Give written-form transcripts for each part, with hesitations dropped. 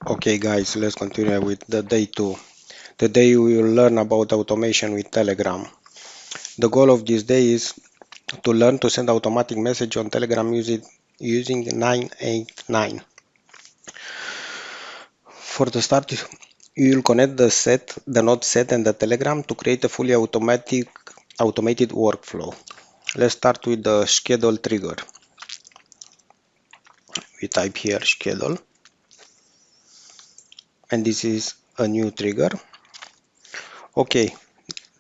Okay guys, let's continue with the day 2. Today we will learn about automation with Telegram. The goal of this day is to learn to send automatic message on Telegram using 989. For the start, you will connect the node set and the Telegram to create a fully automated workflow. Let's start with the schedule trigger. We type here schedule and this is a new trigger. Okay,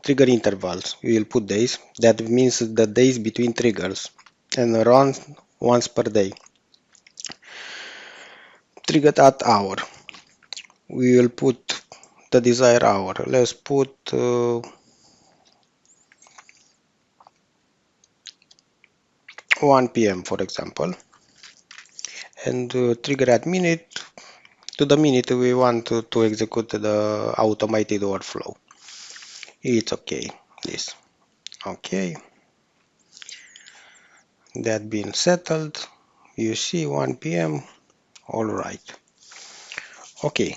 trigger intervals. We will put days. That means the days between triggers and run once per day. Triggered at hour. We will put the desired hour. Let's put 1 p.m. for example. And trigger at minute. To the minute we want to execute the automated workflow. It's okay. This. Okay. That being settled. You see 1 p.m. All right. Okay.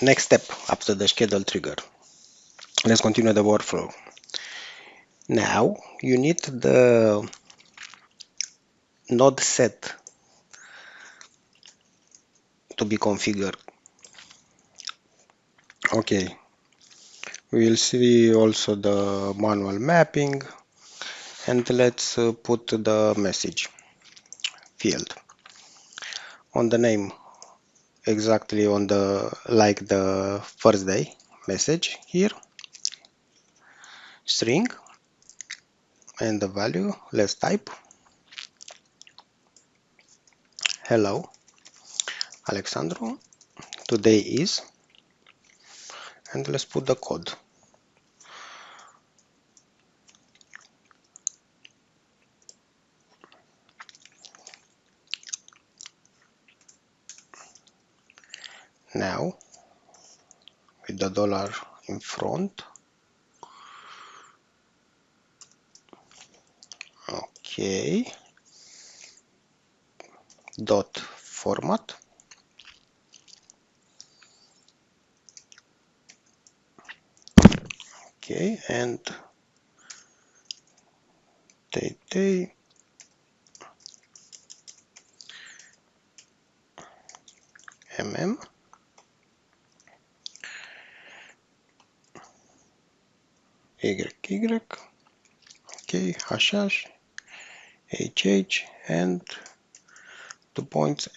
Next step after the schedule trigger. Let's continue the workflow. Now you need the node set to be configured. Okay, we'll see also the manual mapping and let's put the message field on the name exactly on the like the first day message here, string, and the value. Let's type hello Alexandru, today is, and let's put the code. Now with the dollar in front. Okay, dot format. Okay, and day YY, okay, hash, HH, and 2 points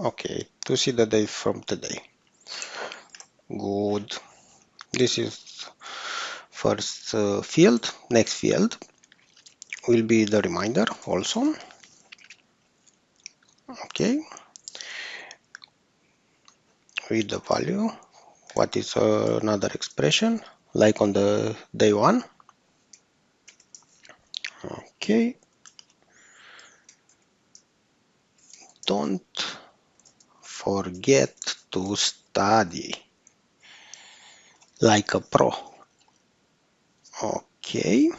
Okay, to see the date from today. Good. This is first field. Next field will be the reminder also. Okay, with the value. What is another expression like on the day 1? Okay, don't forget to study like a pro. Okay.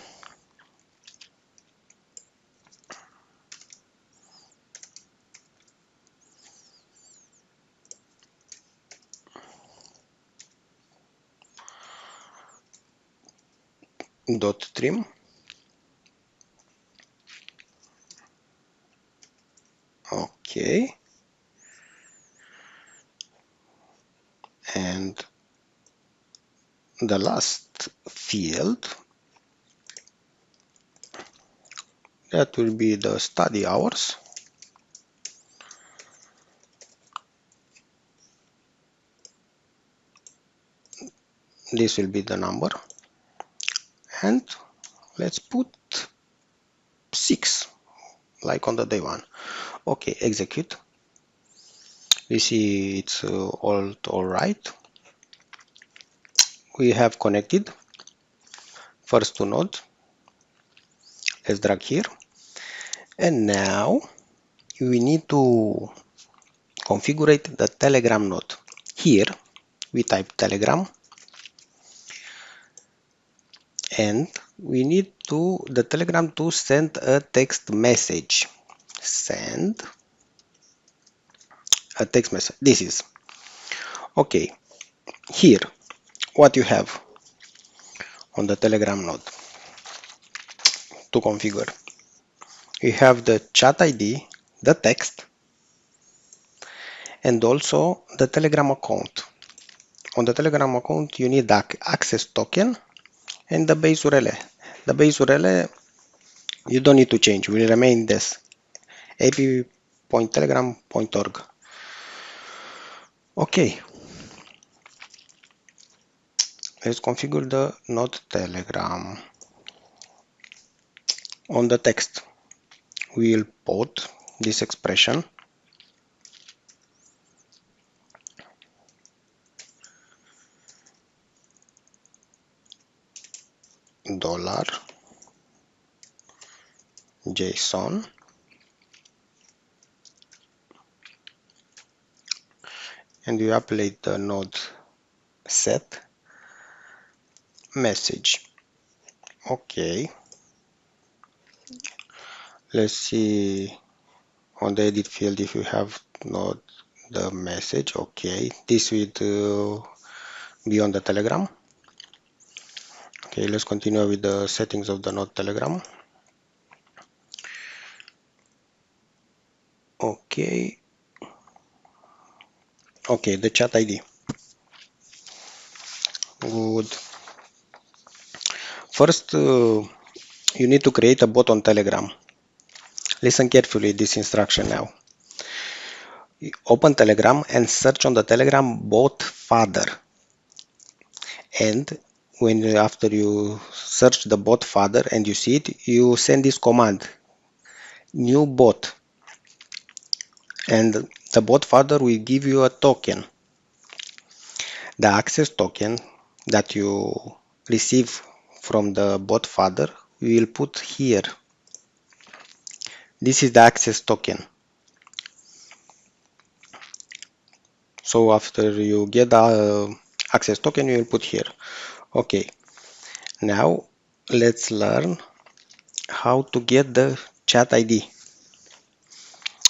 Dot trim. Okay. And the last field, that will be the study hours. This will be the number. And let's put 6, like on the day 1. Okay, execute. We see it's all right. We have connected first two nodes. Let's drag here. And now we need to configure the Telegram node. Here we type Telegram and we need the Telegram to send a text message. Send a text message. This is Okay, here what you have on the Telegram node to configure. You have the chat ID, the text, and also the Telegram account. On the Telegram account, you need the access token and the base URL. The base URL you don't need to change, will remain this app.telegram.org. Okay, let's configure the node Telegram. On the text, we will put this expression $JSON and you apply the node set message. Okay, let's see on the edit field if you have not the message. Okay, this will be on the Telegram. Okay, let's continue with the settings of the node Telegram. Okay, the chat ID. Good. First, you need to create a bot on Telegram. Listen carefully this instruction now. Open Telegram and search on the Telegram bot father. And after you search the bot father and you see it, you send this command, new bot, and the bot father will give you a token. The access token that you receive from the bot father we will put here. This is the access token. So after you get the access token, you will put here. Okay, now let's learn how to get the chat ID.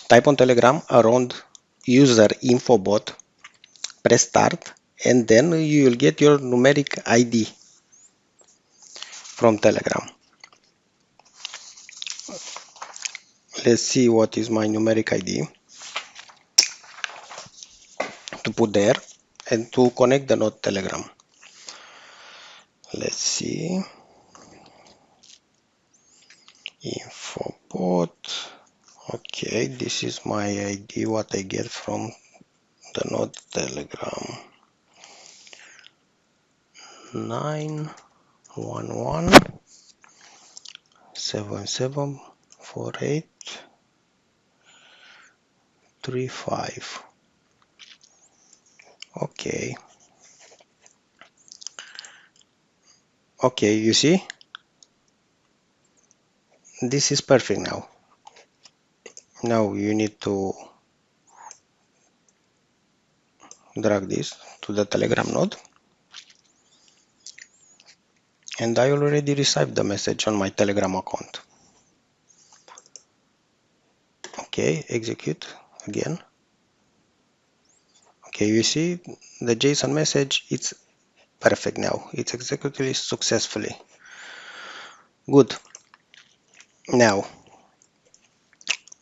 Type on Telegram around user info bot, press start, and then you will get your numeric ID from Telegram. Let's see what is my numeric ID to put there and to connect the node Telegram. Let's see, info bot. Okay, this is my ID, what I get from the node Telegram. 911774835. Okay, you see, this is perfect now. Now you need to drag this to the Telegram node, and I already received the message on my Telegram account. Okay, execute again. Okay, you see the JSON message, it's perfect now, it's executed successfully. Good. Now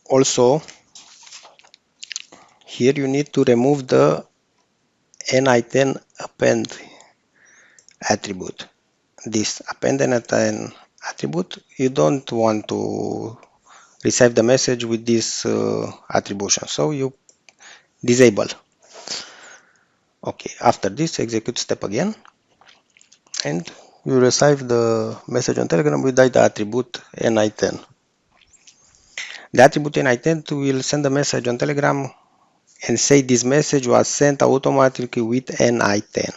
also here you need to remove the n-iten append attribute. This append n-iten attribute, you don't want to receive the message with this attribution, so you disable. Okay, after this execute step again and you receive the message on Telegram without the attribute n-iten. The attribute n-iten will send a message on Telegram and say this message was sent automatically with n-iten.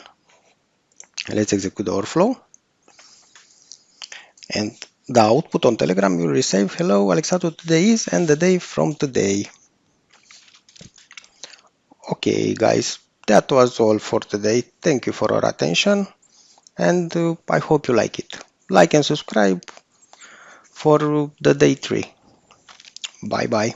Let's execute the overflow. And the output on Telegram will receive, hello, Alexandru, today is, and the day from today. Okay, guys, that was all for today. Thank you for your attention, and I hope you like it. Like and subscribe for the day 3. Bye bye.